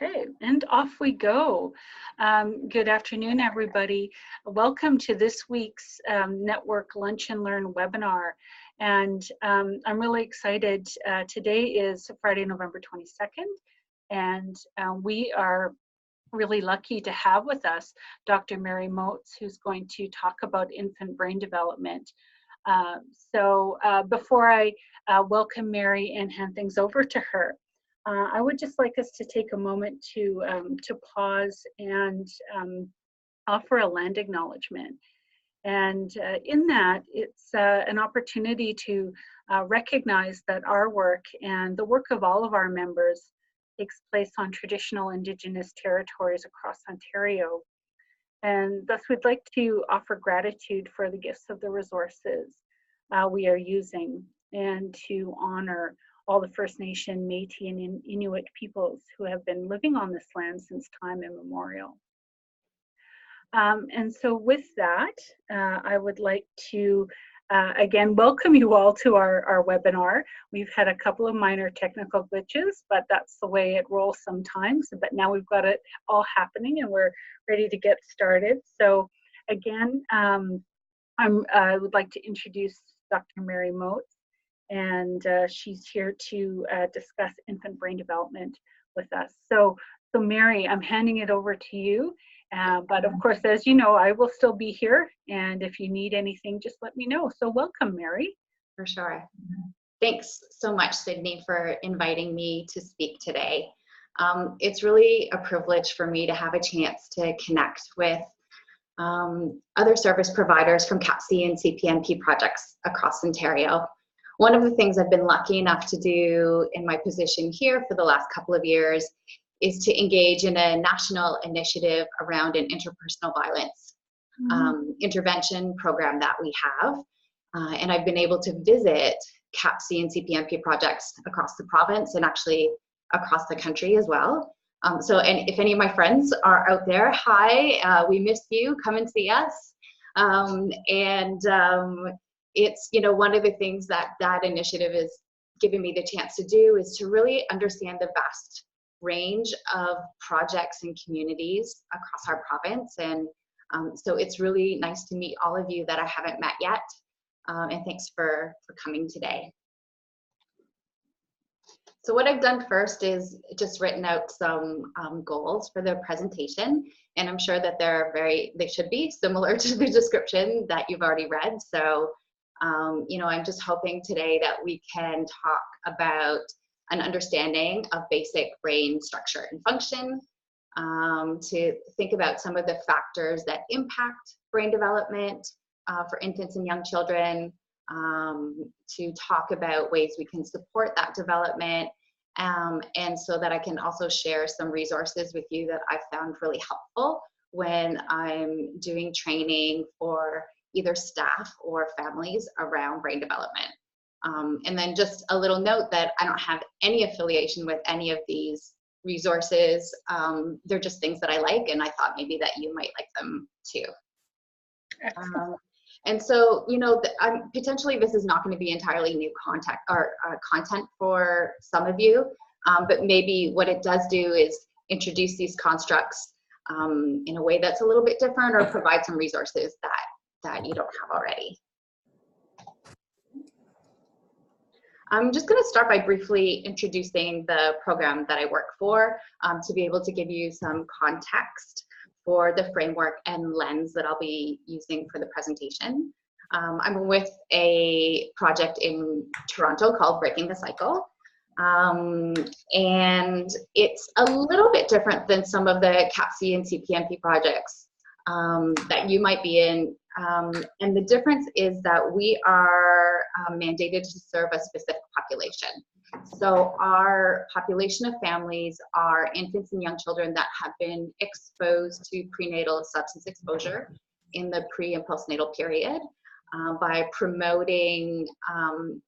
Okay, and off we go. Good afternoon, everybody. Welcome to this week's Network Lunch and Learn webinar. And I'm really excited. Today is Friday, November 22nd, and we are really lucky to have with us Dr. Mary Motz, who's going to talk about infant brain development. Before I welcome Mary and hand things over to her, I would just like us to take a moment to pause and offer a land acknowledgement. And in that, it's an opportunity to recognize that our work and the work of all of our members takes place on traditional Indigenous territories across Ontario. And thus, we'd like to offer gratitude for the gifts of the resources we are using, and to honor all the First Nation, Métis, and Inuit peoples who have been living on this land since time immemorial. And so with that, I would like to again welcome you all to our webinar. We've had a couple of minor technical glitches, but that's the way it rolls sometimes. But now we've got it all happening and we're ready to get started. So again, I would like to introduce Dr. Mary Motz, and she's here to discuss infant brain development with us. So Mary, I'm handing it over to you. But of course, as you know, I will still be here, and if you need anything, just let me know. So welcome, Mary. For sure. Thanks so much, Sydney, for inviting me to speak today. It's really a privilege for me to have a chance to connect with other service providers from CAPC and CPNP projects across Ontario. One of the things I've been lucky enough to do in my position here for the last couple of years is to engage in a national initiative around an interpersonal violence intervention program that we have. And I've been able to visit CAPC and CPNP projects across the province and actually across the country as well. And if any of my friends are out there, hi, we miss you, come and see us. It's, you know, one of the things that initiative is giving me the chance to do is to really understand the vast range of projects and communities across our province. And so it's really nice to meet all of you that I haven't met yet. And thanks for coming today. So what I've done first is just written out some goals for the presentation, and I'm sure that they should be similar to the description that you've already read. So, you know, I'm just hoping today that we can talk about an understanding of basic brain structure and function, to think about some of the factors that impact brain development for infants and young children, to talk about ways we can support that development, and so that I can also share some resources with you that I've found really helpful when I'm doing training for either staff or families around brain development. And then just a little note that I don't have any affiliation with any of these resources. They're just things that I like, and I thought maybe that you might like them too. And so, you know, potentially this is not going to be entirely new content for some of you, but maybe what it does do is introduce these constructs in a way that's a little bit different, or provide some resources that you don't have already. I'm just going to start by briefly introducing the program that I work for, to be able to give you some context for the framework and lens that I'll be using for the presentation. I'm with a project in Toronto called Breaking the Cycle. And it's a little bit different than some of the CAPC and CPNP projects that you might be in. And the difference is that we are mandated to serve a specific population. So our population of families are infants and young children that have been exposed to prenatal substance exposure in the pre and postnatal period, by promoting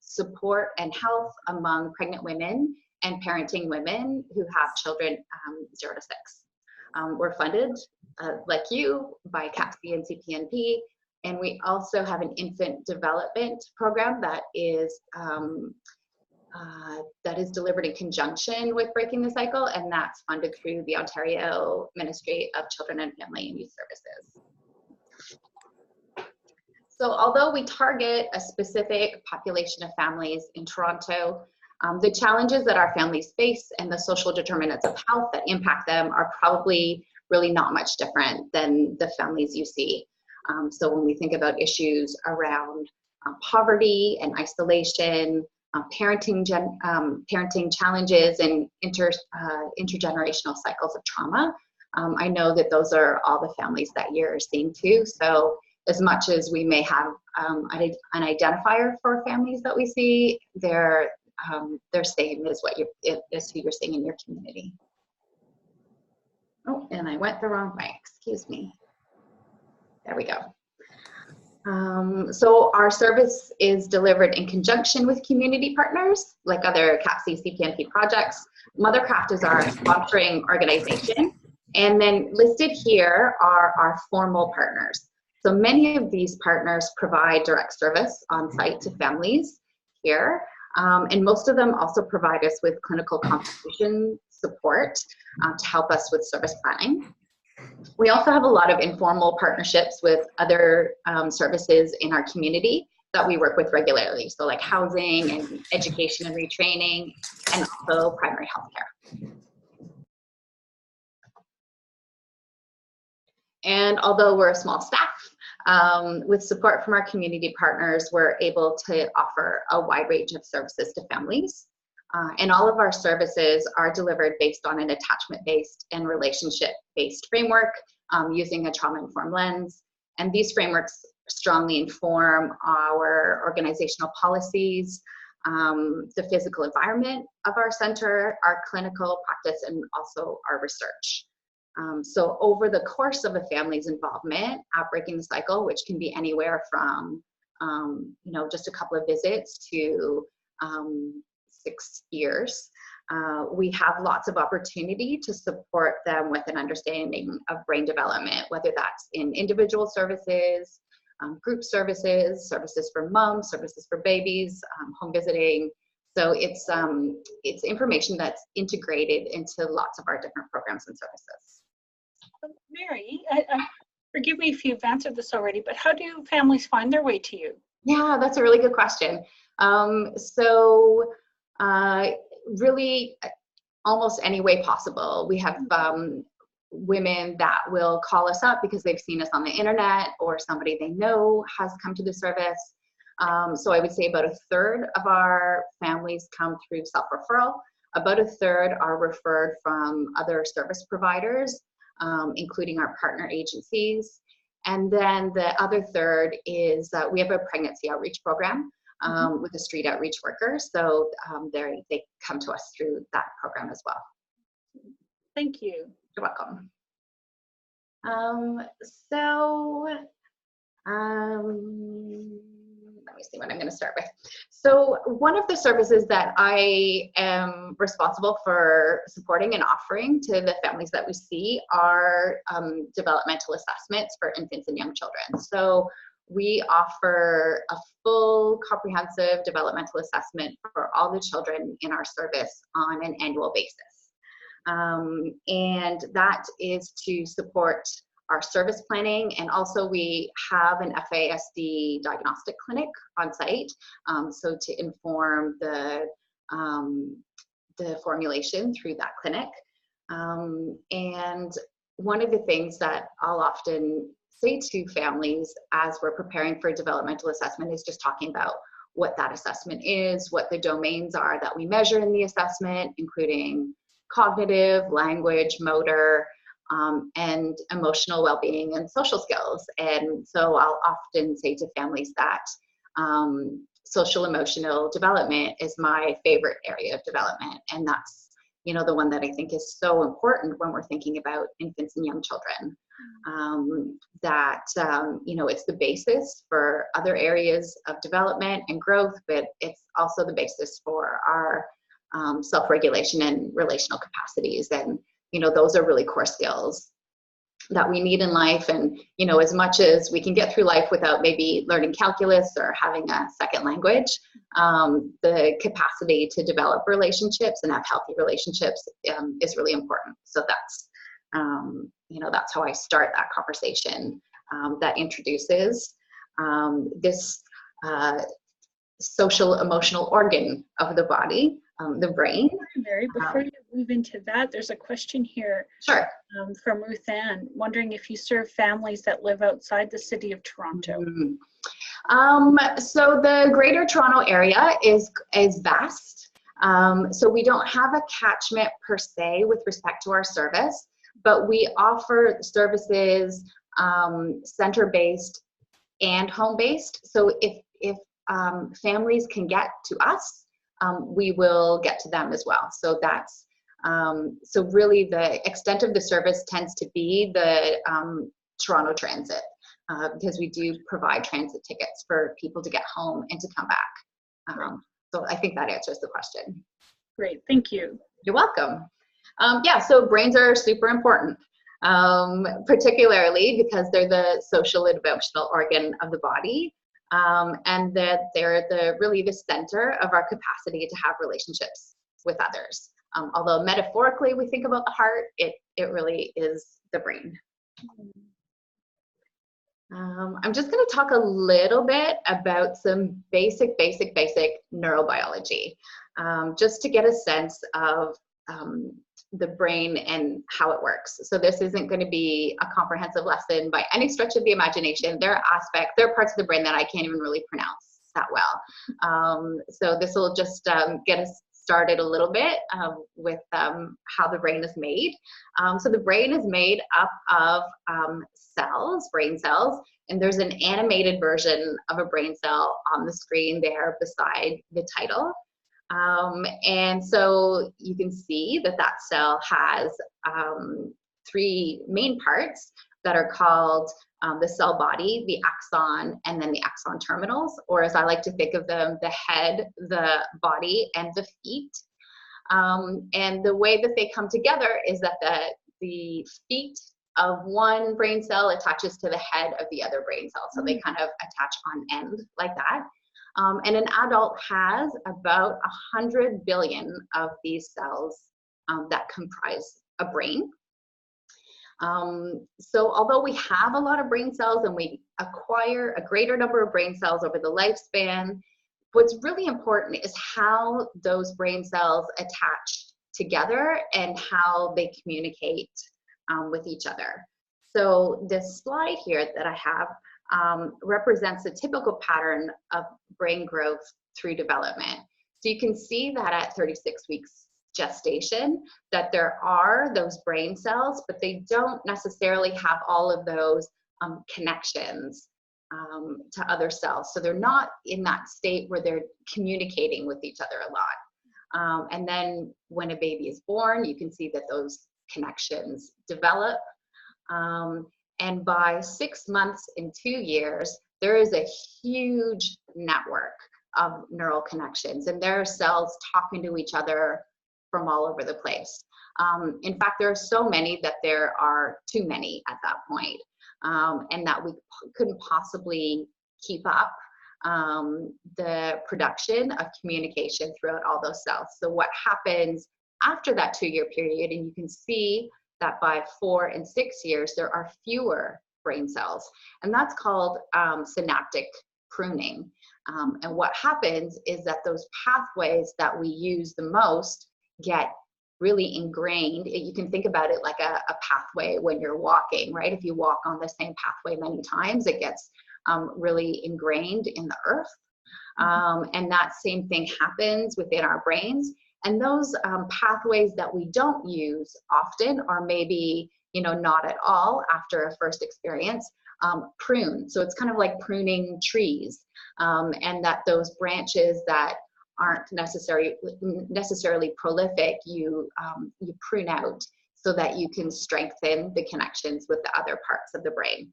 support and health among pregnant women and parenting women who have children 0 to 6. We're funded, like you, by CAPC and CPNP, and we also have an infant development program that is that is delivered in conjunction with Breaking the Cycle, and that's funded through the Ontario Ministry of Children and Family and Youth Services. So although we target a specific population of families in Toronto, the challenges that our families face and the social determinants of health that impact them are probably really not much different than the families you see. So when we think about issues around poverty and isolation, parenting challenges, and intergenerational cycles of trauma, I know that those are all the families that you're seeing too. So as much as we may have an identifier for families that we see, they're same as who you're seeing in your community. Oh, and I went the wrong way, excuse me. There we go. So our service is delivered in conjunction with community partners, like other CAPC CPNP projects. Mothercraft is our sponsoring organization. And then listed here are our formal partners. So many of these partners provide direct service on site to families here. And most of them also provide us with clinical consultation support to help us with service planning. We also have a lot of informal partnerships with other services in our community that we work with regularly. So like housing and education and retraining, and also primary health care. And although we're a small staff, with support from our community partners, we're able to offer a wide range of services to families. And all of our services are delivered based on an attachment-based and relationship-based framework using a trauma-informed lens. And these frameworks strongly inform our organizational policies, the physical environment of our center, our clinical practice, and also our research. So over the course of a family's involvement at Breaking the Cycle, which can be anywhere from just a couple of visits to 6 years, we have lots of opportunity to support them with an understanding of brain development, whether that's in individual services, group services, services for moms, services for babies, home visiting. So it's information that's integrated into lots of our different programs and services. Mary, forgive me if you've answered this already, but how do families find their way to you? Yeah, that's a really good question. Really, almost any way possible. We have women that will call us up because they've seen us on the internet, or somebody they know has come to the service. So I would say about 1/3 of our families come through self-referral. About 1/3 are referred from other service providers, including our partner agencies. And then the other 1/3 is we have a pregnancy outreach program with a street outreach worker. So they come to us through that program as well. Thank you. You're welcome. Let me see what I'm going to start with. So one of the services that I am responsible for supporting and offering to the families that we see are developmental assessments for infants and young children. So we offer a full comprehensive developmental assessment for all the children in our service on an annual basis. And that is to support our service planning, and also we have an FASD diagnostic clinic on site, so to inform the formulation through that clinic. And one of the things that I'll often say to families as we're preparing for a developmental assessment is just talking about what that assessment is, what the domains are that we measure in the assessment, including cognitive, language, motor, and emotional well-being and social skills. And so I'll often say to families that social emotional development is my favorite area of development, and that's the one that I think is so important when we're thinking about infants and young children. It's the basis for other areas of development and growth, but it's also the basis for our self-regulation and relational capacities. And those are really core skills. that we need in life. And, you know, as much as we can get through life without maybe learning calculus or having a second language, the capacity to develop relationships and have healthy relationships is really important. So that's, you know, that's how I start that conversation that introduces this social emotional organ of the body, the brain. Mary, before you move into that, there's a question here. Sure. From Ruth Ann, wondering if you serve families that live outside the city of Toronto. So the Greater Toronto area is vast. So we don't have a catchment per se with respect to our service, but we offer services center-based and home-based. So if families can get to us, we will get to them as well. So that's so really the extent of the service tends to be the Toronto Transit, because we do provide transit tickets for people to get home and to come back. So I think that answers the question. Great, thank you. You're welcome. Yeah, so brains are super important, particularly because they're the social and emotional organ of the body. And that they're really the center of our capacity to have relationships with others. Although metaphorically we think about the heart, it really is the brain. I'm just going to talk a little bit about some basic neurobiology, just to get a sense of the brain and how it works. So this isn't going to be a comprehensive lesson by any stretch of the imagination. There are parts of the brain that I can't even really pronounce that well. So this will just get us started a little bit with how the brain is made. So the brain is made up of cells, brain cells, and there's an animated version of a brain cell on the screen there beside the title. And so you can see that that cell has three main parts that are called the cell body, the axon, and then the axon terminals, or as I like to think of them, the head, the body, and the feet. And the way that they come together is that the feet of one brain cell attaches to the head of the other brain cell. So they kind of attach on end like that. And an adult has about 100 billion of these cells that comprise a brain. So although we have a lot of brain cells and we acquire a greater number of brain cells over the lifespan, what's really important is how those brain cells attach together and how they communicate with each other. So this slide here that I have represents a typical pattern of brain growth through development. So you can see that at 36 weeks gestation that there are those brain cells, but they don't necessarily have all of those connections to other cells. So they're not in that state where they're communicating with each other a lot. And then when a baby is born, you can see that those connections develop. And by 6 months and 2 years, there is a huge network of neural connections, and there are cells talking to each other from all over the place. In fact, there are so many that there are too many at that point, and that we couldn't possibly keep up the production of communication throughout all those cells. So what happens after that 2-year period, and you can see that by 4 and 6 years, there are fewer brain cells, and that's called synaptic pruning. And what happens is that those pathways that we use the most get really ingrained. You can think about it like a pathway when you're walking, right? If you walk on the same pathway many times, it gets really ingrained in the earth. And that same thing happens within our brains. And those pathways that we don't use often, or maybe not at all after a first experience, prune. So it's kind of like pruning trees, and that those branches that aren't necessarily prolific, you prune out so that you can strengthen the connections with the other parts of the brain.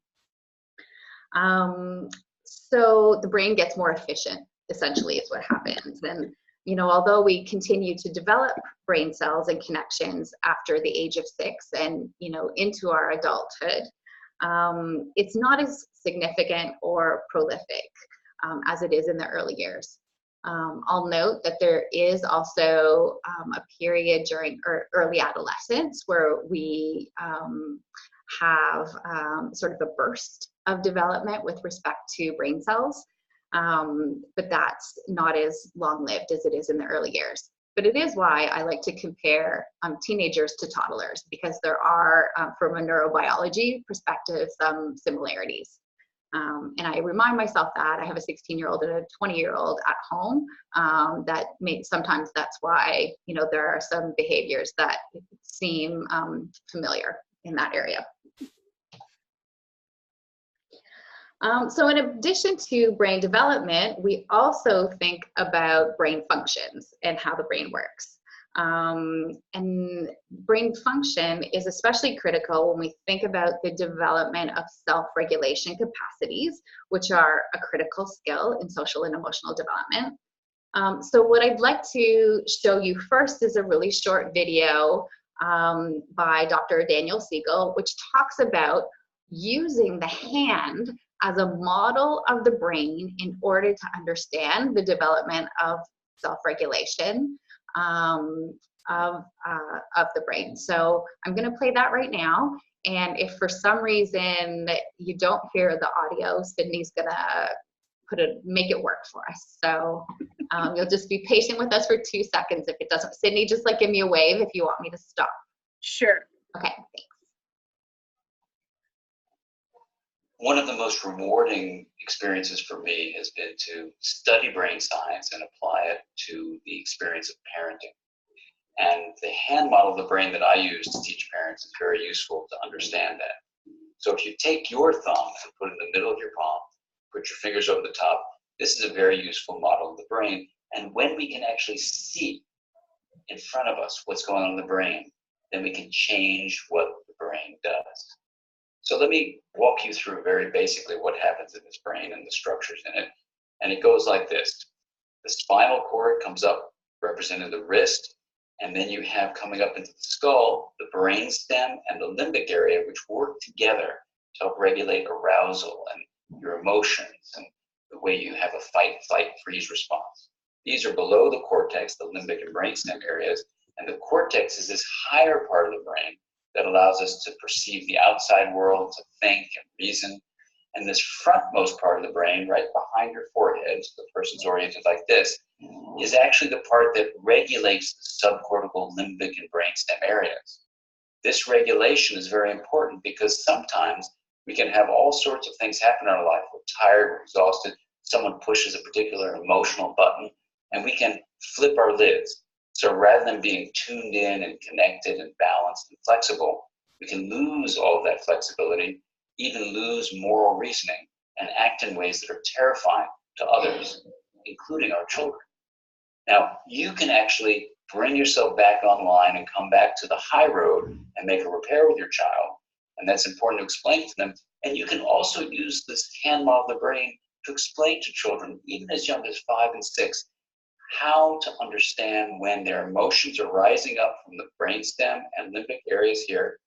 So the brain gets more efficient, essentially, is what happens. And although we continue to develop brain cells and connections after the age of 6 and, into our adulthood, it's not as significant or prolific as it is in the early years. I'll note that there is also a period during early adolescence where we have sort of a burst of development with respect to brain cells, but that's not as long-lived as it is in the early years. But it is why I like to compare teenagers to toddlers, because there are, from a neurobiology perspective, some similarities. And I remind myself that I have a 16-year-old and a 20-year-old at home. Sometimes that's why, there are some behaviors that seem familiar in that area. So in addition to brain development, we also think about brain functions and how the brain works. And brain function is especially critical when we think about the development of self-regulation capacities, which are a critical skill in social and emotional development. So what I'd like to show you first is a really short video by Dr. Daniel Siegel, which talks about using the hand as a model of the brain in order to understand the development of self-regulation of the brain. So I'm going to play that right now. And if for some reason you don't hear the audio, Sydney's going to make it work for us. So you'll just be patient with us for 2 seconds if it doesn't. Sydney, just give me a wave if you want me to stop. Sure. Okay, thanks. One of the most rewarding experiences for me has been to study brain science and apply it to the experience of parenting. And the hand model of the brain that I use to teach parents is very useful to understand that. So if you take your thumb and put it in the middle of your palm, put your fingers over the top, this is a very useful model of the brain. And when we can actually see in front of us what's going on in the brain, then we can change what the brain does. So let me walk you through very basically what happens in this brain and the structures in it. And it goes like this. The spinal cord comes up, representing the wrist, and then you have coming up into the skull, the brain stem and the limbic area, which work together to help regulate arousal and your emotions and the way you have a fight, flight, freeze response. These are below the cortex, the limbic and brainstem areas, and the cortex is this higher part of the brain that allows us to perceive the outside world, to think and reason. And this frontmost part of the brain, right behind your forehead, so the person's oriented like this, is actually the part that regulates the subcortical, limbic, and brainstem areas. This regulation is very important because sometimes we can have all sorts of things happen in our life. We're tired, we're exhausted, someone pushes a particular emotional button, and we can flip our lids. So rather than being tuned in and connected and balanced and flexible, we can lose all of that flexibility, even lose moral reasoning, and act in ways that are terrifying to others, including our children. Now, you can actually bring yourself back online and come back to the high road and make a repair with your child. And that's important to explain to them. And you can also use this hand model of the brain to explain to children, even as young as 5 and 6, how to understand when their emotions are rising up from the brainstem and limbic areas here,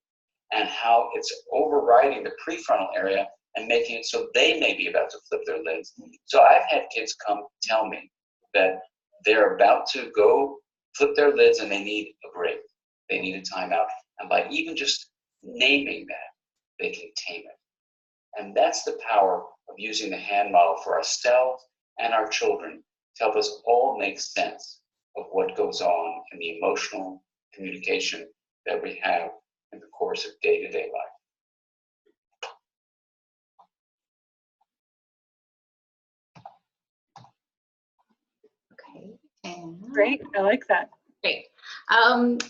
and how it's overriding the prefrontal area and making it so they may be about to flip their lids. So I've had kids come tell me that they're about to go flip their lids and they need a break. They need a timeout. And by even just naming that, they can tame it. And that's the power of using the hand model for ourselves and our children to help us all make sense of what goes on in the emotional communication that we have in the course of day-to-day life. Okay. And Great, I like that. great.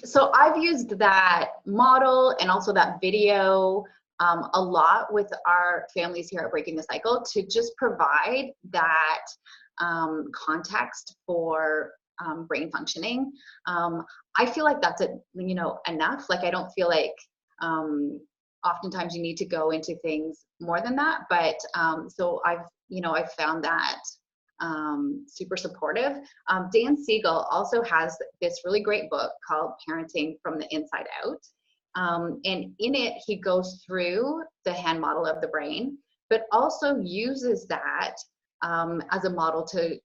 So I've used that model and also that video a lot with our families here at Breaking the Cycle to just provide that context for brain functioning. I feel like that's enough. Like I don't feel like oftentimes you need to go into things more than that. But so I've found that super supportive. Dan Siegel also has this really great book called Parenting from the Inside Out. And in it, he goes through the hand model of the brain, but also uses that as a model to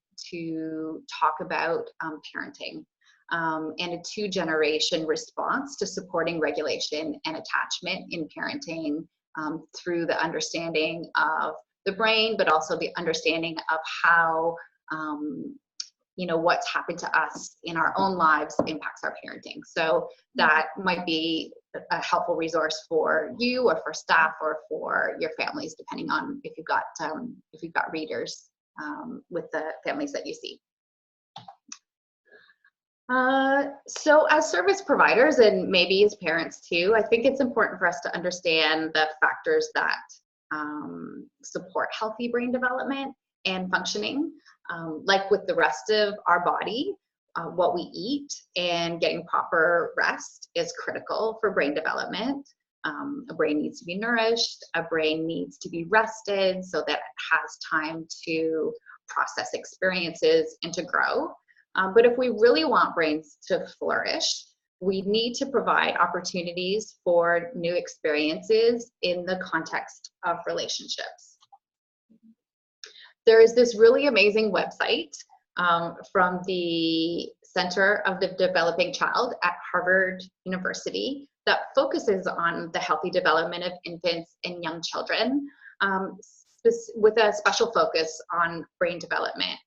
talk about parenting and a two-generation response to supporting regulation and attachment in parenting through the understanding of the brain, but also the understanding of how what's happened to us in our own lives impacts our parenting. So that might be a helpful resource for you or for staff or for your families, depending on if you've got readers with the families that you see. So as service providers, and maybe as parents too, I think it's important for us to understand the factors that support healthy brain development and functioning. Like with the rest of our body, what we eat and getting proper rest is critical for brain development. A brain needs to be nourished, a brain needs to be rested so that it has time to process experiences and to grow. But if we really want brains to flourish, we need to provide opportunities for new experiences in the context of relationships. There is this really amazing website from the Center of the Developing Child at Harvard University that focuses on the healthy development of infants and young children with a special focus on brain development.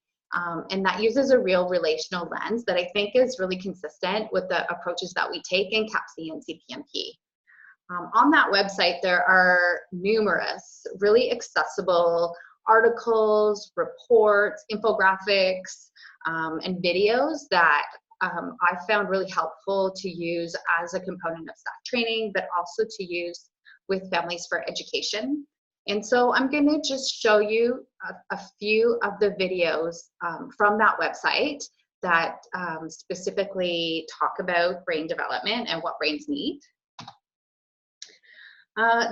And that uses a real relational lens that I think is really consistent with the approaches that we take in CAPC and CPNP. On that website, there are numerous really accessible articles, reports, infographics, and videos that I found really helpful to use as a component of staff training, but also to use with families for education. And so I'm going to just show you a few of the videos from that website that specifically talk about brain development and what brains need.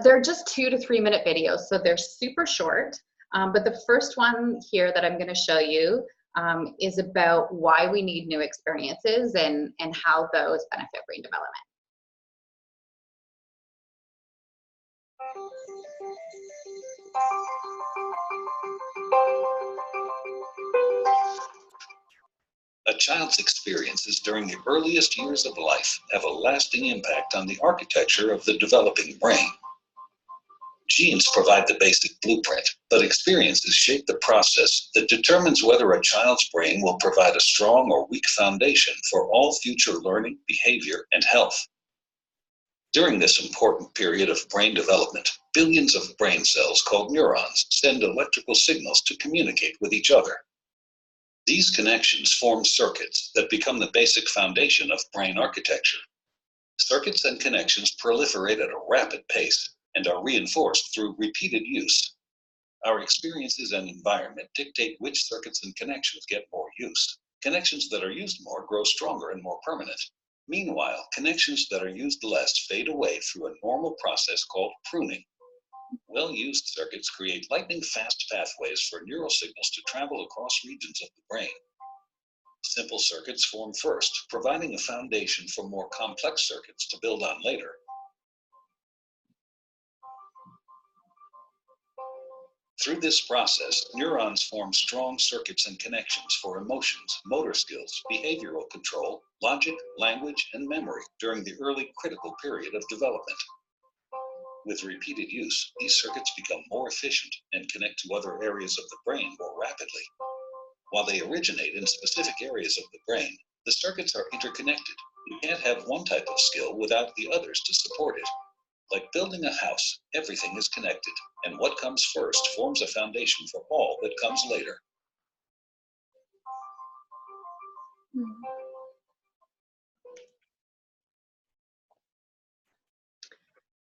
They're just 2 to 3 minute videos, so they're super short. But the first one here that I'm going to show you is about why we need new experiences and how those benefit brain development. A child's experiences during the earliest years of life have a lasting impact on the architecture of the developing brain. Genes provide the basic blueprint, but experiences shape the process that determines whether a child's brain will provide a strong or weak foundation for all future learning, behavior, and health. During this important period of brain development, billions of brain cells called neurons send electrical signals to communicate with each other. These connections form circuits that become the basic foundation of brain architecture. Circuits and connections proliferate at a rapid pace and are reinforced through repeated use. Our experiences and environment dictate which circuits and connections get more use. Connections that are used more grow stronger and more permanent. Meanwhile, connections that are used less fade away through a normal process called pruning. Well-used circuits create lightning-fast pathways for neural signals to travel across regions of the brain. Simple circuits form first, providing a foundation for more complex circuits to build on later. Through this process, neurons form strong circuits and connections for emotions, motor skills, behavioral control, logic, language, and memory during the early critical period of development. With repeated use, these circuits become more efficient and connect to other areas of the brain more rapidly. While they originate in specific areas of the brain, the circuits are interconnected. You can't have one type of skill without the others to support it. Like building a house, everything is connected, and what comes first forms a foundation for all that comes later.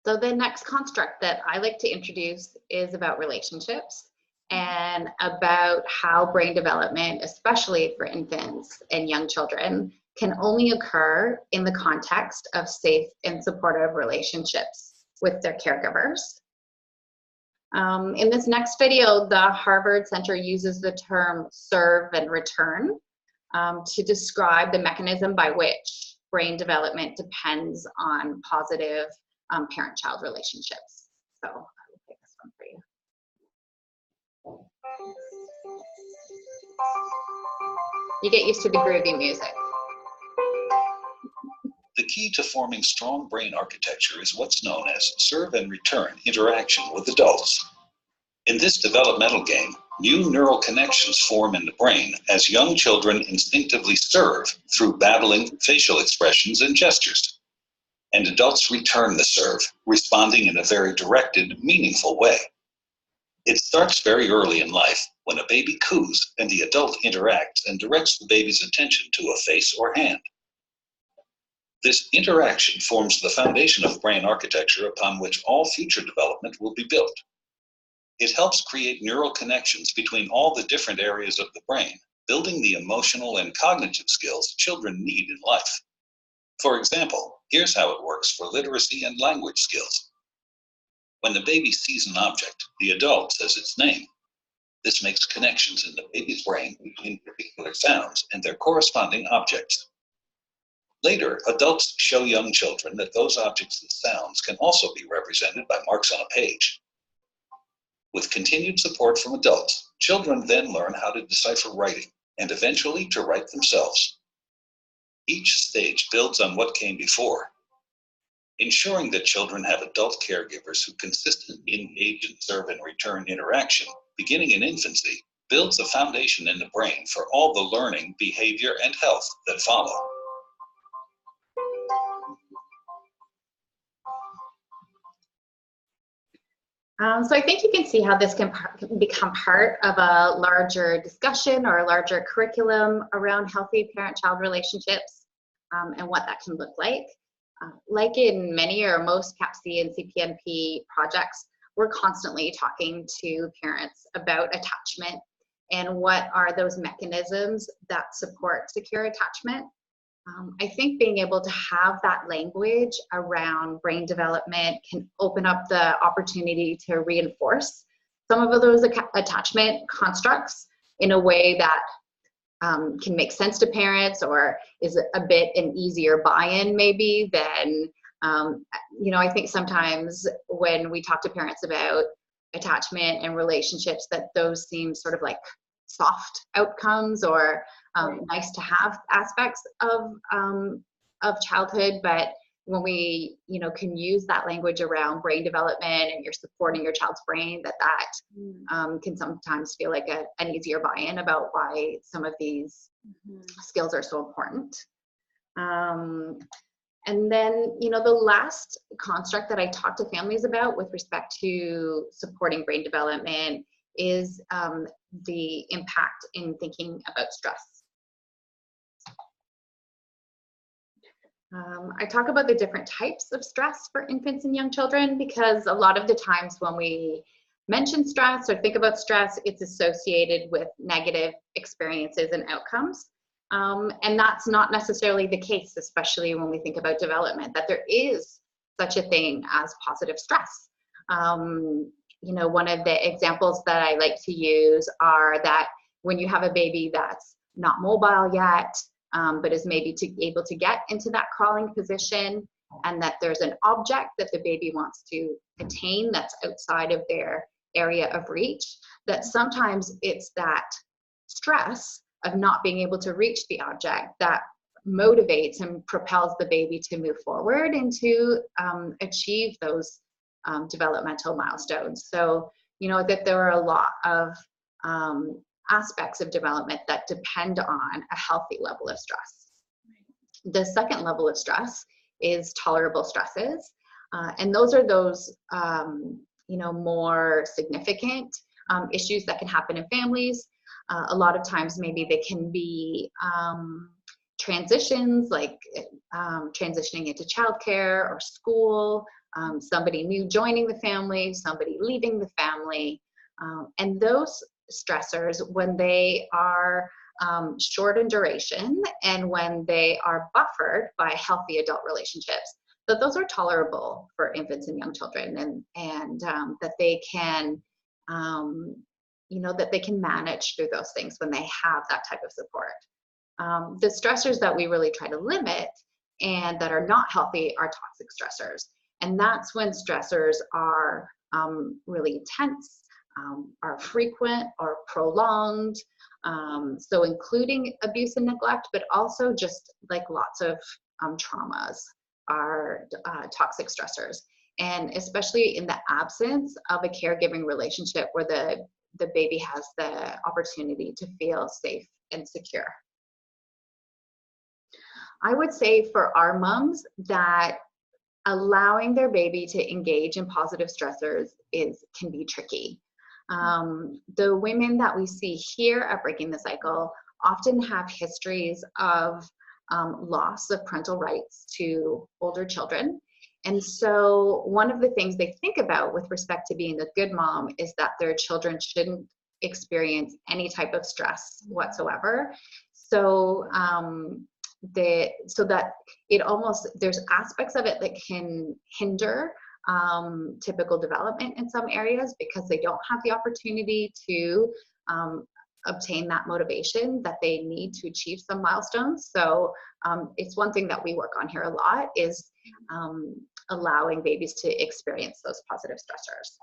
So the next construct that I like to introduce is about relationships and about how brain development, especially for infants and young children, can only occur in the context of safe and supportive relationships with their caregivers. In this next video, the Harvard Center uses the term serve and return to describe the mechanism by which brain development depends on positive parent-child relationships. So I will pick this one for you. You get used to the groovy music. The key to forming strong brain architecture is what's known as serve and return interaction with adults. In this developmental game, new neural connections form in the brain as young children instinctively serve through babbling, facial expressions, and gestures. And adults return the serve, responding in a very directed, meaningful way. It starts very early in life when a baby coos and the adult interacts and directs the baby's attention to a face or hand. This interaction forms the foundation of brain architecture upon which all future development will be built. It helps create neural connections between all the different areas of the brain, building the emotional and cognitive skills children need in life. For example, here's how it works for literacy and language skills. When the baby sees an object, the adult says its name. This makes connections in the baby's brain between particular sounds and their corresponding objects. Later, adults show young children that those objects and sounds can also be represented by marks on a page. With continued support from adults, children then learn how to decipher writing and eventually to write themselves. Each stage builds on what came before. Ensuring that children have adult caregivers who consistently engage in serve and return interaction, beginning in infancy, builds a foundation in the brain for all the learning, behavior, and health that follow. So I think you can see how this can become part of a larger discussion or a larger curriculum around healthy parent-child relationships and what that can look like. Like in many or most CAPC and CPNP projects, we're constantly talking to parents about attachment and what are those mechanisms that support secure attachment. I think being able to have that language around brain development can open up the opportunity to reinforce some of those attachment constructs in a way that can make sense to parents or is a bit an easier buy-in maybe than, you know, I think sometimes when we talk to parents about attachment and relationships that those seem sort of like soft outcomes or nice to have aspects of childhood, but when we, you know, can use that language around brain development and you're supporting your child's brain, that can sometimes feel like an easier buy-in about why some of these skills are so important. And then, you know, the last construct that I talk to families about with respect to supporting brain development is the impact in thinking about stress. I talk about the different types of stress for infants and young children because a lot of the times when we mention stress or think about stress, it's associated with negative experiences and outcomes. And that's not necessarily the case, especially when we think about development, that there is such a thing as positive stress. You know, one of the examples that I like to use are that when you have a baby that's not mobile yet, but is maybe able to get into that crawling position, and that there's an object that the baby wants to attain that's outside of their area of reach, that sometimes it's that stress of not being able to reach the object that motivates and propels the baby to move forward and to achieve those developmental milestones. So, you know, that there are a lot of aspects of development that depend on a healthy level of stress. The second level of stress is tolerable stresses. And those are those, you know, more significant issues that can happen in families. A lot of times maybe they can be transitions, like transitioning into childcare or school, somebody new joining the family, somebody leaving the family. And those stressors, when they are short in duration and when they are buffered by healthy adult relationships, that those are tolerable for infants and young children, and that they can, that they can manage through those things when they have that type of support. The stressors that we really try to limit and that are not healthy are toxic stressors. And that's when stressors are really intense, are frequent, or prolonged. So including abuse and neglect, but also just like lots of traumas are toxic stressors. And especially in the absence of a caregiving relationship where the baby has the opportunity to feel safe and secure. I would say for our moms that allowing their baby to engage in positive stressors can be tricky. The women that we see here at Breaking the Cycle often have histories of loss of parental rights to older children. And so one of the things they think about with respect to being a good mom is that their children shouldn't experience any type of stress whatsoever. So that it almost, there's aspects of it that can hinder typical development in some areas because they don't have the opportunity to obtain that motivation that they need to achieve some milestones. So it's one thing that we work on here a lot is allowing babies to experience those positive stressors.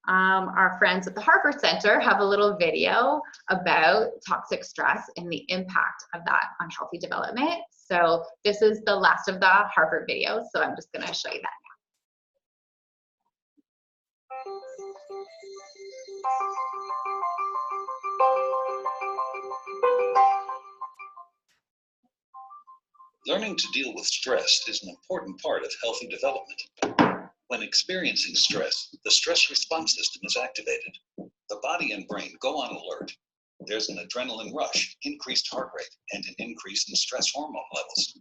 Our friends at the Harvard Center have a little video about toxic stress and the impact of that on healthy development. So this is the last of the Harvard videos, so I'm just going to show you that now. Learning to deal with stress is an important part of healthy development. When experiencing stress, the stress response system is activated. The body and brain go on alert. There's an adrenaline rush, increased heart rate, and an increase in stress hormone levels.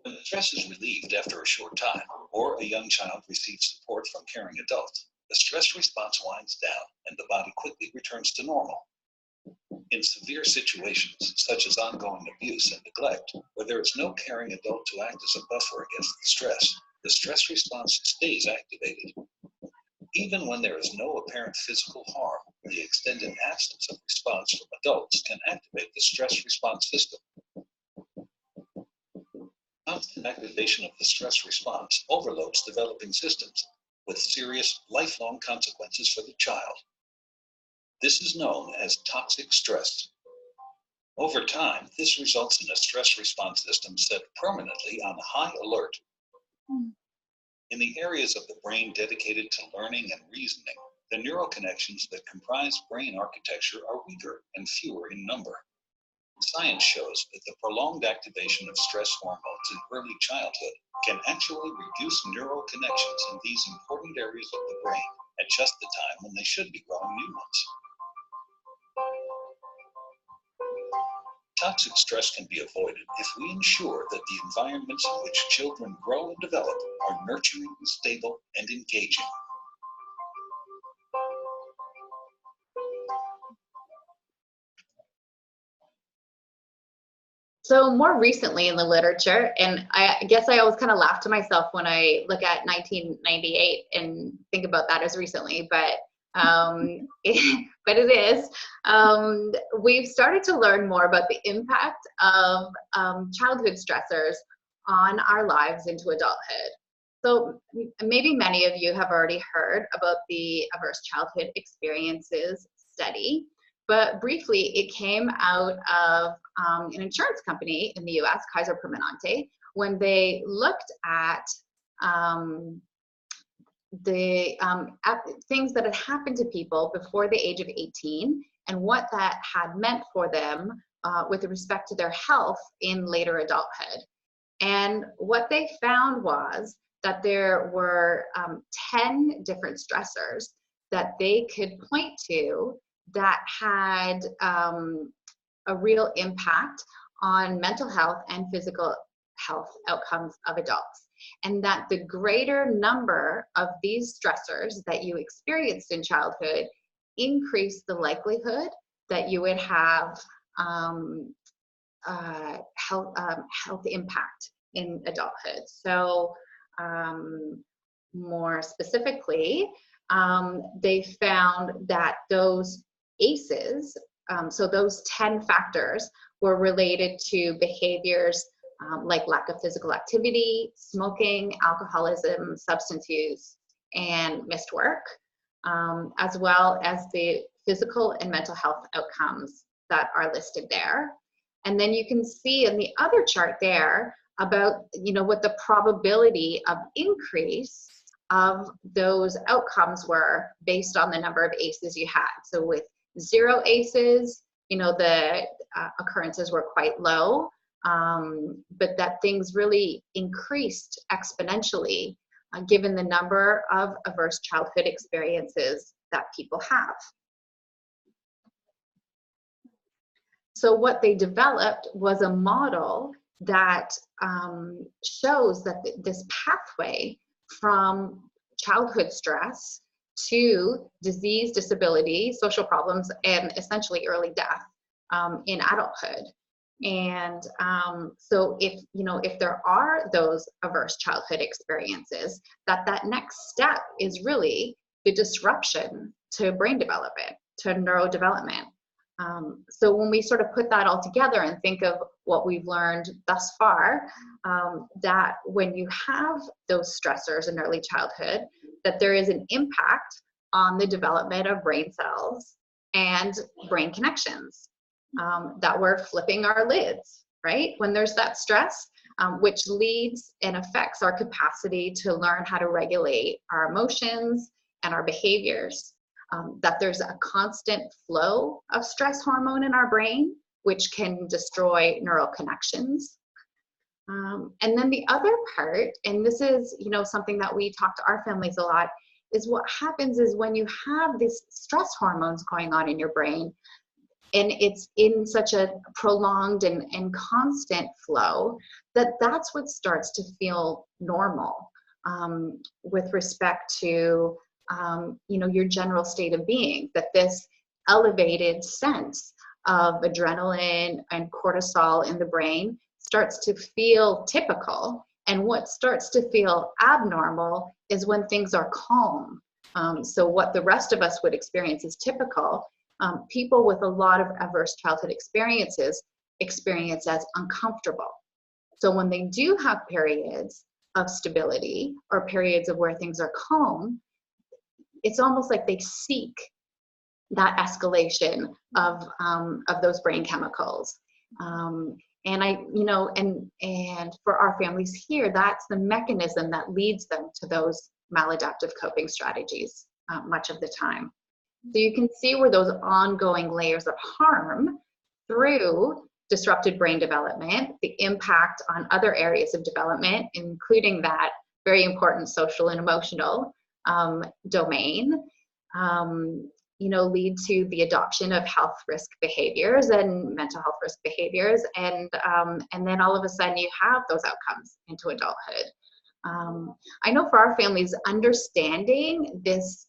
When the stress is relieved after a short time, or a young child receives support from caring adults, the stress response winds down and the body quickly returns to normal. In severe situations, such as ongoing abuse and neglect, where there is no caring adult to act as a buffer against the stress response stays activated. Even when there is no apparent physical harm, the extended absence of response from adults can activate the stress response system. Constant activation of the stress response overloads developing systems, with serious lifelong consequences for the child. This is known as toxic stress. Over time, this results in a stress response system set permanently on high alert. In the areas of the brain dedicated to learning and reasoning, the neural connections that comprise brain architecture are weaker and fewer in number. Science shows that the prolonged activation of stress hormones in early childhood can actually reduce neural connections in these important areas of the brain at just the time when they should be growing new ones. Toxic stress can be avoided if we ensure that the environments in which children grow and develop are nurturing, stable, and engaging. So more recently in the literature, and I guess I always kind of laugh to myself when I look at 1998 and think about that as recently, but it is. We've started to learn more about the impact of childhood stressors on our lives into adulthood. So maybe many of you have already heard about the Adverse Childhood Experiences study, but briefly it came out of an insurance company in the US, Kaiser Permanente, when they looked at things that had happened to people before the age of 18 and what that had meant for them with respect to their health in later adulthood. And what they found was that there were 10 different stressors that they could point to that had a real impact on mental health and physical health outcomes of adults. And that the greater number of these stressors that you experienced in childhood increased the likelihood that you would have health impact in adulthood. So more specifically, they found that those ACEs, so those 10 factors, were related to behaviors like lack of physical activity, smoking, alcoholism, substance use, and missed work, as well as the physical and mental health outcomes that are listed there. And then you can see in the other chart there about, what the probability of increase of those outcomes were based on the number of ACEs you had. So with 0 ACEs, the occurrences were quite low, but that things really increased exponentially given the number of adverse childhood experiences that people have. So what they developed was a model that shows that this pathway from childhood stress to disease, disability, social problems, and essentially early death in adulthood. And so if there are those adverse childhood experiences, that next step is really the disruption to brain development, to neurodevelopment. So when we sort of put that all together and think of what we've learned thus far, that when you have those stressors in early childhood, that there is an impact on the development of brain cells and brain connections, that we're flipping our lids, right? When there's that stress, which leads and affects our capacity to learn how to regulate our emotions and our behaviors. That there's a constant flow of stress hormone in our brain, which can destroy neural connections. And then the other part, and this is, something that we talk to our families a lot, is what happens is when you have these stress hormones going on in your brain, and it's in such a prolonged and constant flow, that's what starts to feel normal with respect to your general state of being, that this elevated sense of adrenaline and cortisol in the brain starts to feel typical. And what starts to feel abnormal is when things are calm. So what the rest of us would experience as typical, people with a lot of adverse childhood experiences experience as uncomfortable. So when they do have periods of stability or periods of where things are calm, it's almost like they seek that escalation of those brain chemicals. And for our families here, that's the mechanism that leads them to those maladaptive coping strategies much of the time. So you can see where those ongoing layers of harm through disrupted brain development, the impact on other areas of development, including that very important social and emotional domain, lead to the adoption of health risk behaviors and mental health risk behaviors, and then all of a sudden you have those outcomes into adulthood. I know for our families, understanding this,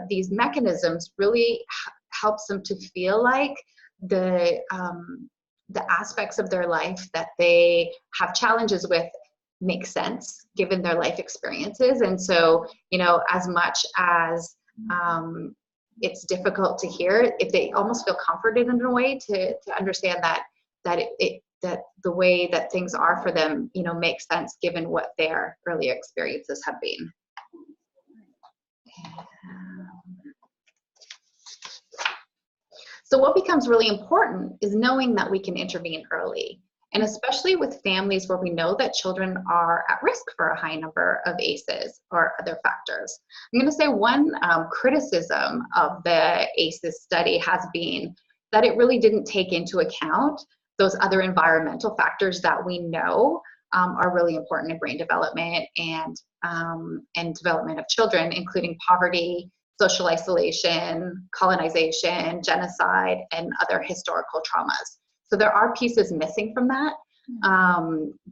these mechanisms really helps them to feel like the aspects of their life that they have challenges with make sense given their life experiences. And so, as much as it's difficult to hear, if they almost feel comforted in a way to understand that the way that things are for them, makes sense given what their early experiences have been. So what becomes really important is knowing that we can intervene early. And especially with families where we know that children are at risk for a high number of ACEs or other factors. I'm going to say one criticism of the ACEs study has been that it really didn't take into account those other environmental factors that we know are really important in brain development and development of children, including poverty, social isolation, colonization, genocide, and other historical traumas. So there are pieces missing from that,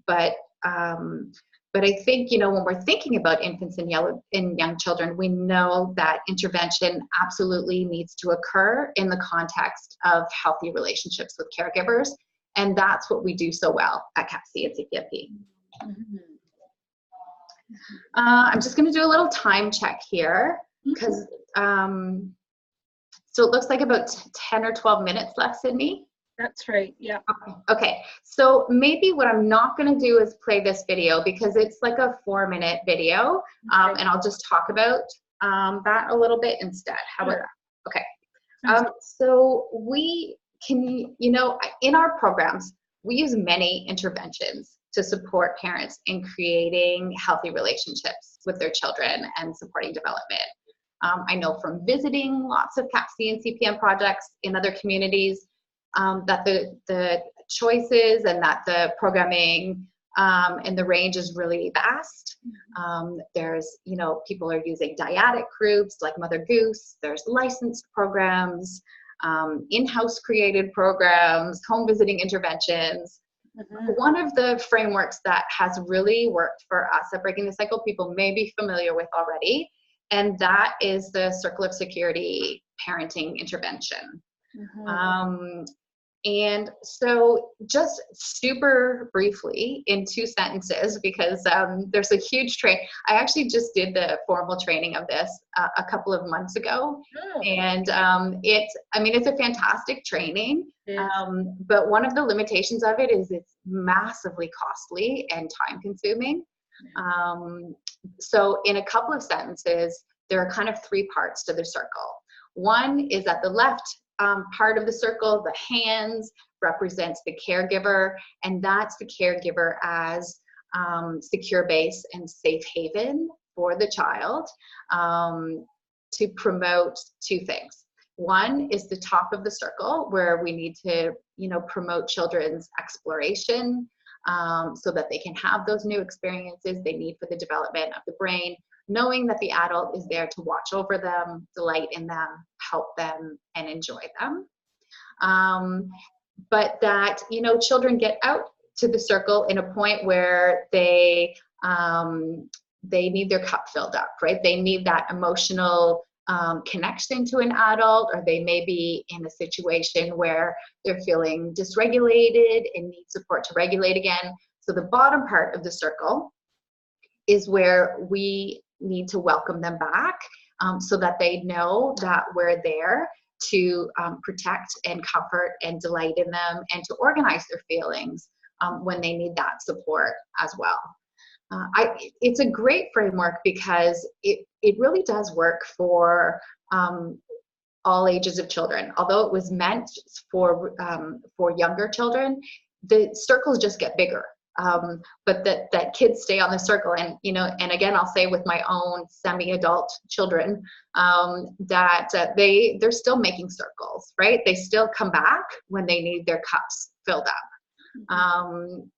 but But I think, when we're thinking about infants and young children, we know that intervention absolutely needs to occur in the context of healthy relationships with caregivers. And that's what we do so well at CAPC and CPNP. Mhm. I'm just going to do a little time check here because, so it looks like about 10 or 12 minutes left, Sydney. That's right. Yeah. Okay, so maybe what I'm not going to do is play this video because it's like a 4-minute video, and I'll just talk about that a little bit instead. How about that? Okay. So we can, in our programs, we use many interventions to support parents in creating healthy relationships with their children and supporting development. I know from visiting lots of CAPC and CPN projects in other communities, that the choices and that the programming and the range is really vast. There's, people are using dyadic groups like Mother Goose. There's licensed programs, in-house created programs, home visiting interventions. One of the frameworks that has really worked for us at Breaking the Cycle, people may be familiar with already, and that is the Circle of Security parenting intervention. And so just super briefly in 2 sentences, because there's a huge I actually just did the formal training of this a couple of months ago. And it's a fantastic training. But one of the limitations of it is it's massively costly and time consuming. So in a couple of sentences, there are kind of 3 parts to the circle. One is at the left part of the circle, the hands represents the caregiver, and that's the caregiver as secure base and safe haven for the child to promote 2 things. One is the top of the circle, where we need to, promote children's exploration so that they can have those new experiences they need for the development of the brain, knowing that the adult is there to watch over them, delight in them, help them, and enjoy them. But that, children get out to the circle in a point where they need their cup filled up, right? They need that emotional connection to an adult, or they may be in a situation where they're feeling dysregulated and need support to regulate again. So the bottom part of the circle is where we need to welcome them back so that they know that we're there to protect and comfort and delight in them and to organize their feelings when they need that support as well. It's a great framework because it really does work for all ages of children. Although it was meant for younger children, the circles just get bigger. But that kids stay on the circle, and and again, I'll say with my own semi-adult children, that they're still making circles, right? They still come back when they need their cups filled up.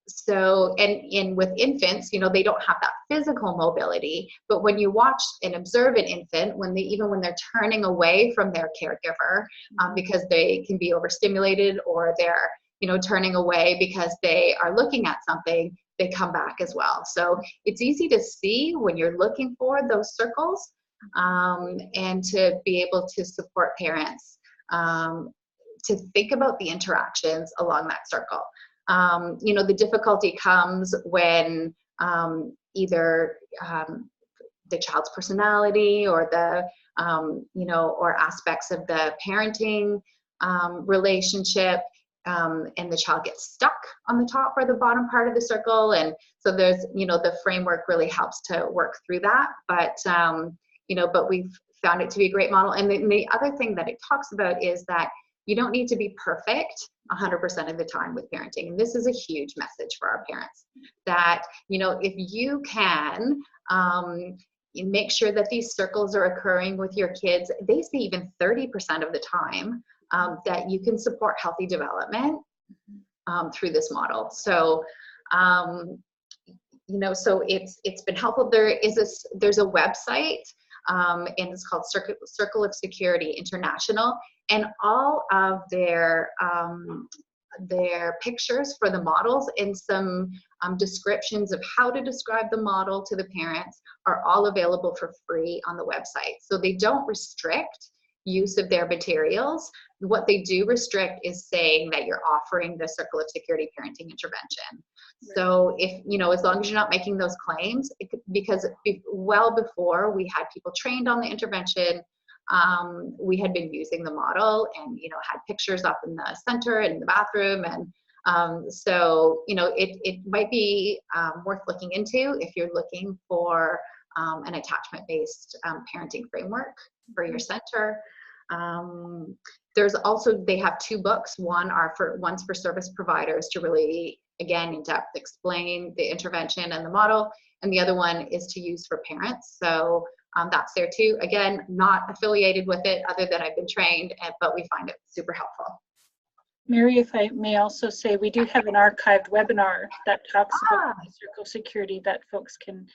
So, and with infants, they don't have that physical mobility, but when you watch and observe an infant, even when they're turning away from their caregiver, because they can be overstimulated, or they're turning away because they are looking at something, they come back as well. So it's easy to see when you're looking for those circles, and to be able to support parents to think about the interactions along that circle. The difficulty comes when either the child's personality or the or aspects of the parenting relationship, and the child gets stuck on the top or the bottom part of the circle. And so there's, the framework really helps to work through that. But, but we've found it to be a great model. And the other thing that it talks about is that you don't need to be perfect 100% of the time with parenting. And this is a huge message for our parents, that, if you can make sure that these circles are occurring with your kids, they see even 30% of the time that you can support healthy development through this model. So, so it's been helpful. There's a website, and it's called Circle of Security International, and all of their their pictures for the models and some descriptions of how to describe the model to the parents are all available for free on the website. So they don't restrict use of their materials. What they do restrict is saying that you're offering the Circle of Security parenting intervention. So if, you know, as long as you're not making those claims, because well before we had people trained on the intervention, we had been using the model and, you know, had pictures up in the center and in the bathroom. And so, you know, it might be worth looking into if you're looking for an attachment-based parenting framework for your center. There's also, they have 2 books. One's for service providers to really, again, in depth explain the intervention and the model. And the other one is to use for parents. So that's there too. Again, not affiliated with it other than I've been trained, but we find it super helpful. Mary, if I may also say, we do have an archived webinar that talks about Circle Security that folks can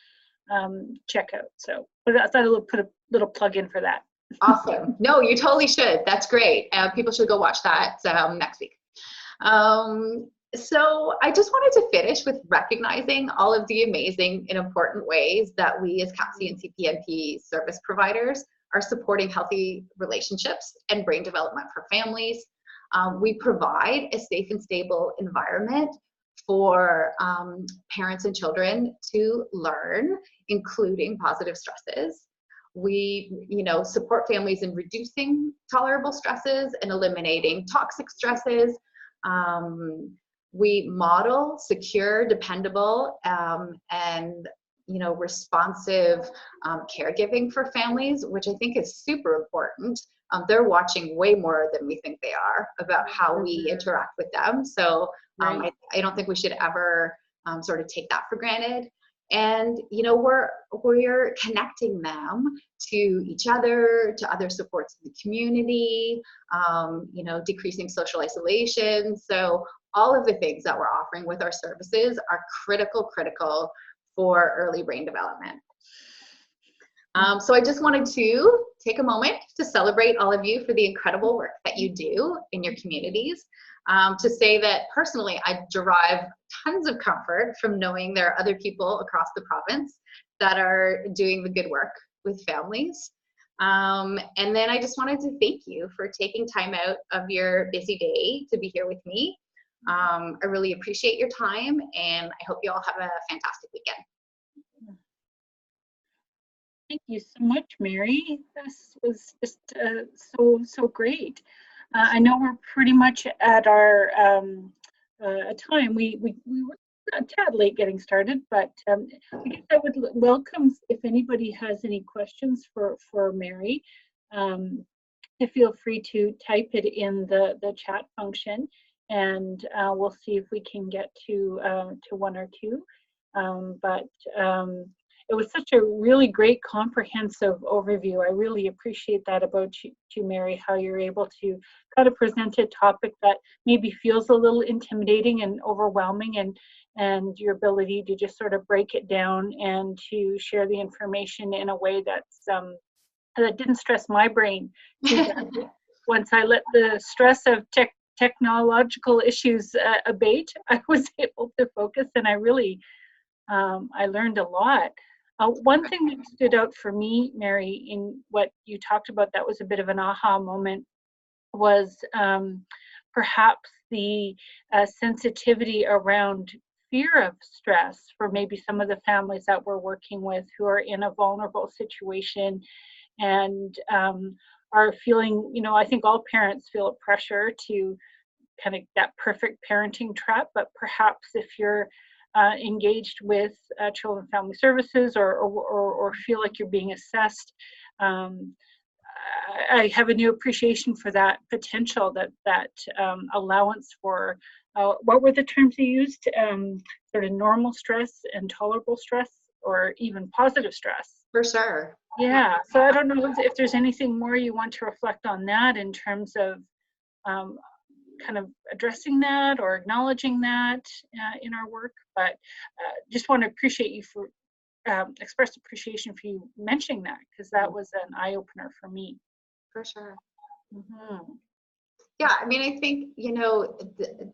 check out. So I thought I would put a little plug in for that. Awesome. No, you totally should. That's great. People should go watch that next week. So I just wanted to finish with recognizing all of the amazing and important ways that we as CAPC and CPNP service providers are supporting healthy relationships and brain development for families. We provide a safe and stable environment for parents and children to learn, including positive stresses. We, you know, support families in reducing tolerable stresses and eliminating toxic stresses. We model secure, dependable, and, you know, responsive caregiving for families, which I think is super important. They're watching way more than we think they are about how we interact with them. So I don't think we should ever sort of take that for granted. And, you know, we're connecting them to each other, to other supports in the community, you know, decreasing social isolation. So all of the things that we're offering with our services are critical for early brain development. So I just wanted to take a moment to celebrate all of you for the incredible work that you do in your communities. To say that personally, I derive tons of comfort from knowing there are other people across the province that are doing the good work with families. And then I just wanted to thank you for taking time out of your busy day to be here with me. I really appreciate your time, and I hope you all have a fantastic weekend. Thank you so much, Mary. This was just so great. I know we're pretty much at our time. We were a tad late getting started, but I guess I would welcome if anybody has any questions for Mary. To feel free to type it in the chat function, and we'll see if we can get to one or two. It was such a really great comprehensive overview. I really appreciate that about you, Mary, how you're able to kind of present a topic that maybe feels a little intimidating and overwhelming, and your ability to just sort of break it down and to share the information in a way that's that didn't stress my brain too badly. Once I let the stress of technological issues abate, I was able to focus, and I really I learned a lot. One thing that stood out for me, Mary, in what you talked about that was a bit of an aha moment was perhaps the sensitivity around fear of stress for maybe some of the families that we're working with who are in a vulnerable situation and are feeling, you know, I think all parents feel a pressure to kind of that perfect parenting trap, but perhaps if you're engaged with Children and Family Services or feel like you're being assessed, I have a new appreciation for that potential, that allowance for, what were the terms you used? Sort of normal stress and tolerable stress, or even positive stress. For sure. Yeah, so I don't know if there's anything more you want to reflect on that in terms of kind of addressing that or acknowledging that in our work, but just want to appreciate you for express appreciation for you mentioning that, because that was an eye-opener for me. For sure. Mm-hmm. Yeah, I mean, I think, you know,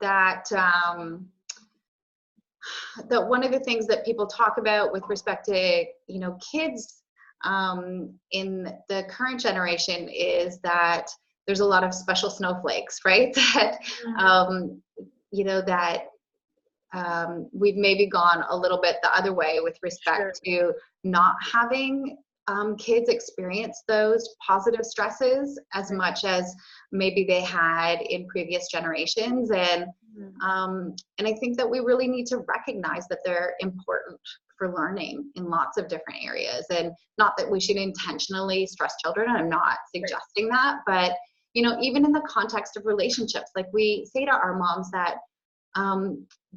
that one of the things that people talk about with respect to, you know, kids in the current generation is that there's a lot of special snowflakes, right? That, you know, that we've maybe gone a little bit the other way with respect to not having kids experience those positive stresses as much as maybe they had in previous generations. And I think that we really need to recognize that they're important for learning in lots of different areas. And not that we should intentionally stress children, I'm not suggesting that, but, you know, even in the context of relationships, like we say to our moms that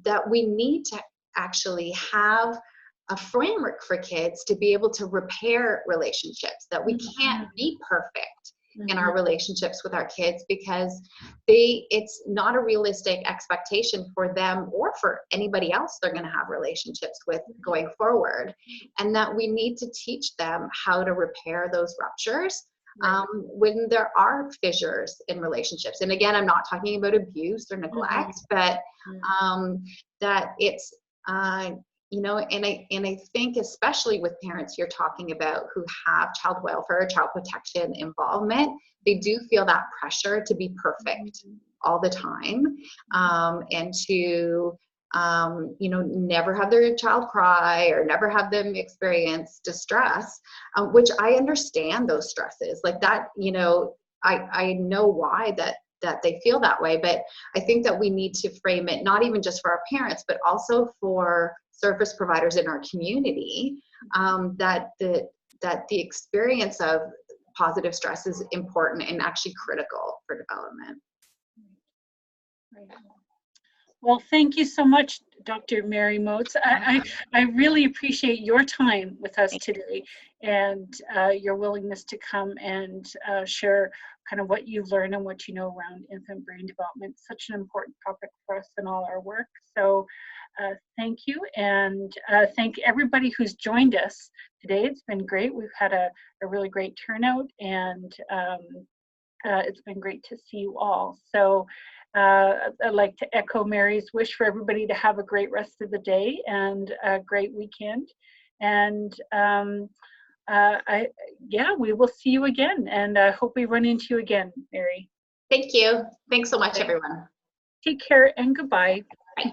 that we need to actually have a framework for kids to be able to repair relationships, that we can't be perfect in our relationships with our kids, because it's not a realistic expectation for them or for anybody else they're going to have relationships with going forward, and that we need to teach them how to repair those ruptures when there are fissures in relationships. And again, I'm not talking about abuse or neglect, but that it's you know, and I think especially with parents you're talking about who have child welfare, child protection involvement, they do feel that pressure to be perfect all the time, and to you know, never have their child cry or never have them experience distress, which I understand those stresses like that. You know, I know why that they feel that way, but I think that we need to frame it not even just for our parents, but also for service providers in our community, that the experience of positive stress is important and actually critical for development. Well, thank you so much, Dr. Mary Motz. I really appreciate your time with us today, and your willingness to come and share kind of what you've learned and what you know around infant brain development. Such an important topic for us in all our work. So thank you, and thank everybody who's joined us today. It's been great. We've had a really great turnout, and it's been great to see you all. So I'd like to echo Mary's wish for everybody to have a great rest of the day and a great weekend. And yeah, we will see you again, and I hope we run into you again, Mary. Thank you. Thanks so much, everyone. Take care and goodbye. Bye.